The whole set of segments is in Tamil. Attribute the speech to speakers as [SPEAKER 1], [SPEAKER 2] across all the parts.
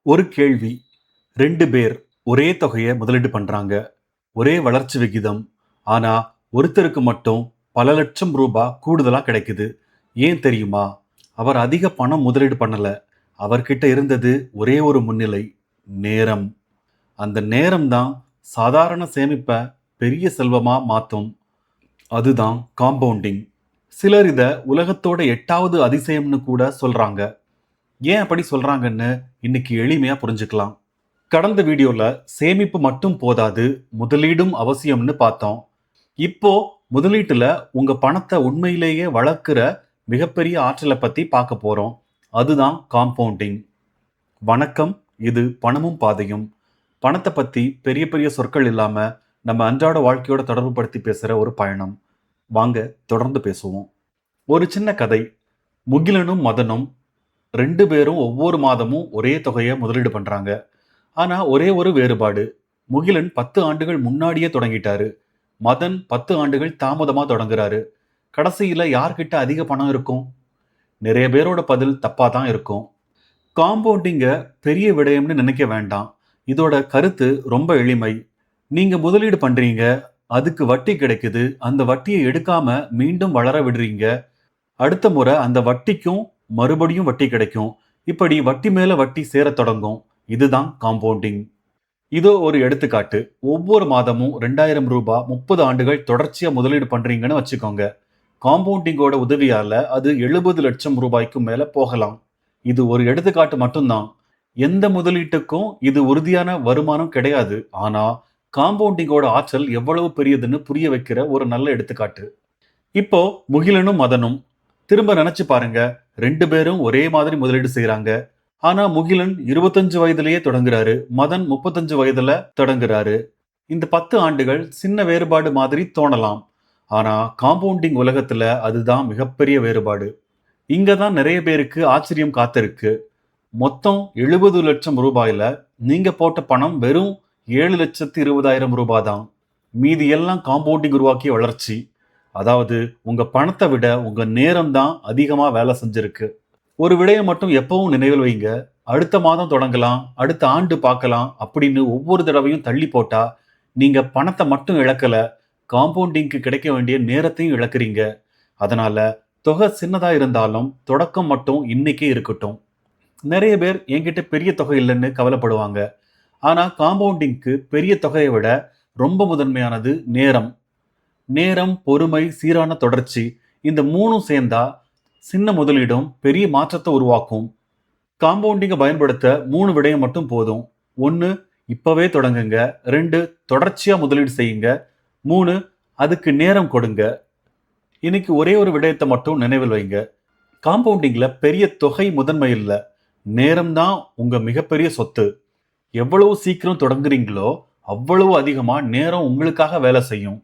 [SPEAKER 1] ஒரு கேள்வி. 2 பேர் ஒரே தொகைய முதலீடு பண்றாங்க. ஒரே வளர்ச்சி விகிதம். ஆனா, ஒருத்தருக்கு மட்டும் பல லட்சம் ரூபா கூடுதலா கிடைக்குது. ஏன் தெரியுமா? அவர் அதிக பணம் முதலீடு பண்ணல. அவர்கிட்ட இருந்தது ஒரே ஒரு முன்னிலை. நேரம். அந்த நேரம் தான் சாதாரண சேமிப்ப பெரிய செல்வமா மாத்தும். அதுதான் காம்பவுண்டிங். சிலர் இத உலகத்தோட 8வது அதிசயம்னு கூட சொல்றாங்க. ஏன் அப்படி சொல்றாங்கன்னு இன்னைக்கு எளிமையா புரிஞ்சுக்கலாம். கடந்த வீடியோல சேமிப்பு மட்டும் போதாது, முதலீடும் அவசியம்னு பார்த்தோம். இப்போ முதலீட்டுல உங்க பணத்தை உண்மையிலேயே வளர்க்கிற மிகப்பெரிய ஆற்றலை பத்தி பார்க்க போறோம். அதுதான் காம்பவுண்டிங். வணக்கம், இது பணமும் பாதையும். பணத்தை பத்தி பெரிய பெரிய சொற்கள் இல்லாம நம்ம அன்றாட வாழ்க்கையோட தொடர்பு படுத்தி பேசுற ஒரு பயணம். வாங்க தொடர்ந்து பேசுவோம். ஒரு சின்ன கதை. முகிலனும் மதனும் 2 பேரும் ஒவ்வொரு மாதமும் ஒரே தொகையை முதலீடு பண்றாங்க. ஆனா ஒரே ஒரு வேறுபாடு. முகிலன் 10 ஆண்டுகள் முன்னாடியே தொடங்கிட்டாரு. மதன் 10 ஆண்டுகள் தாமதமா தொடங்குறாரு. கடைசியில யார்கிட்ட அதிக பணம் இருக்கும்? நிறைய பேரோட பதில் தப்பா தான் இருக்கும். காம்பவுண்டிங்க பெரிய விடயம்னு நினைக்க வேண்டாம். இதோட கருத்து ரொம்ப எளிமை. நீங்க முதலீடு பண்றீங்க, அதுக்கு வட்டி கிடைக்குது. அந்த வட்டியை எடுக்காம மீண்டும் வளர விடுறீங்க. அடுத்த முறை அந்த வட்டிக்கும் மறுபடியும் வட்டி கிடைக்கும். இப்படி வட்டி மேல வட்டி சேரத் தொடங்கும். இதுதான் காம்பவுண்டிங். இதோ ஒரு எடுத்துக்காட்டு. ஒவ்வொரு மாதமும் 2000 ரூபாய் 30 ஆண்டுகள் தொடர்ச்சியா முதலீடு பண்றீங்கன்னு வச்சுக்கோங்க. காம்பவுண்டிங்கோட உதவியால அது 70 லட்சம் ரூபாய்க்கு மேல போகலாம். இது ஒரு எடுத்துக்காட்டு மட்டும்தான். எந்த முதலீட்டுக்கும் இது உறுதியான வருமானம் கிடையாது. ஆனா காம்பவுண்டிங்கோட ஆற்றல் எவ்வளவு பெரியதுன்னு புரிய வைக்கிற ஒரு நல்ல எடுத்துக்காட்டு. இப்போ முகிலனும் மதனும் திரும்ப நினைச்சு பாருங்க. 2 பேரும் ஒரே மாதிரி முதலீடு செய்றாங்க. ஆனா முகிலன் 25 வயதிலேயே தொடங்குறாரு. மதன் 35 வயதுல தொடங்குறாரு. இந்த 10 ஆண்டுகள் சின்ன வேறுபாடு மாதிரி தோணலாம். ஆனா காம்பவுண்டிங் உலகத்துல அதுதான் மிகப்பெரிய வேறுபாடு. இங்க தான் நிறைய பேருக்கு ஆச்சரியம் காத்திருக்கு. மொத்தம் 70 லட்சம் ரூபாயில நீங்க போட்ட பணம் வெறும் 7,20,000 ரூபாய் தான். மீதி எல்லாம் காம்பவுண்டிங் உருவாக்கிய வளர்ச்சி. அதாவது உங்க பணத்தை விட உங்க நேரம் தான் அதிகமா வேலை செஞ்சிருக்கு. ஒரு விடயம் மட்டும் எப்பவும் நினைவில் வைங்க. அடுத்த மாதம் தொடங்கலாம், அடுத்த ஆண்டு பார்க்கலாம் அப்படின்னு ஒவ்வொரு தடவையும் தள்ளி போட்டா நீங்க பணத்தை மட்டும் இழக்கல, காம்பவுண்டிங்க்கு கிடைக்க வேண்டிய நேரத்தையும் இழக்கிறீங்க. அதனால தொகை சின்னதா இருந்தாலும் தொடக்கம் மட்டும் இன்னைக்கே இருக்கட்டும். நிறைய பேர் என்கிட்ட பெரிய தொகை இல்லைன்னு கவலைப்படுவாங்க. ஆனா காம்பவுண்டிங்க்கு பெரிய தொகையை விட ரொம்ப முதன்மையானது நேரம். நேரம், பொறுமை, சீரான தொடர்ச்சி, இந்த மூணும் சேர்ந்தா சின்ன முதலீடும் பெரிய மாற்றத்தை உருவாக்கும். காம்பவுண்டிங்கை பயன்படுத்த 3 விடயம் மட்டும் போதும். 1, இப்பவே தொடங்குங்க. 2, தொடர்ச்சியா முதலீடு செய்யுங்க. 3, அதுக்கு நேரம் கொடுங்க. இன்னைக்கு ஒரே ஒரு விடயத்தை மட்டும் நினைவில் வைங்க. காம்பவுண்டிங்ல பெரிய தொகை முதன்மை இல்ல. நேரம் தான் உங்க மிகப்பெரிய சொத்து. எவ்வளவு சீக்கிரம் தொடங்குறீங்களோ அவ்வளவு அதிகமா நேரம் உங்களுக்காக வேலை செய்யும்.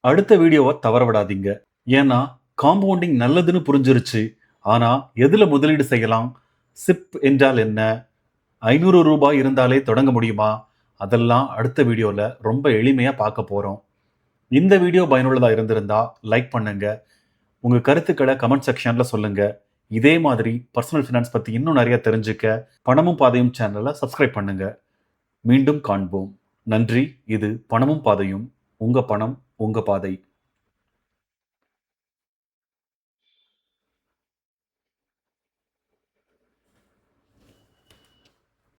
[SPEAKER 1] அடுத்த வீடியோவை தவற விடாதீங்க. ஏன்னா காம்பவுண்டிங் நல்லதுன்னு புரிஞ்சிருச்சு. ஆனா எதுல முதலீடு செய்யலாம்? சிப் என்றால் என்ன? 500 ரூபாய் இருந்தாலே தொடங்க முடியுமா? அதெல்லாம் அடுத்த வீடியோல ரொம்ப எளிமையா பார்க்க போறோம். இந்த வீடியோ பயனுள்ளதா இருந்திருந்தா லைக் பண்ணுங்க. உங்க கருத்துக்களை கமெண்ட் செக்ஷன்ல சொல்லுங்க. இதே மாதிரி பர்சனல் ஃபினான்ஸ் பத்தி இன்னும் நிறைய தெரிஞ்சுக்க பணமும் பாதையும் சேனலை சப்ஸ்கிரைப் பண்ணுங்க. மீண்டும் காண்போம். நன்றி. இது பணமும் பாதையும். உங்க பணம், உங்க பாதை.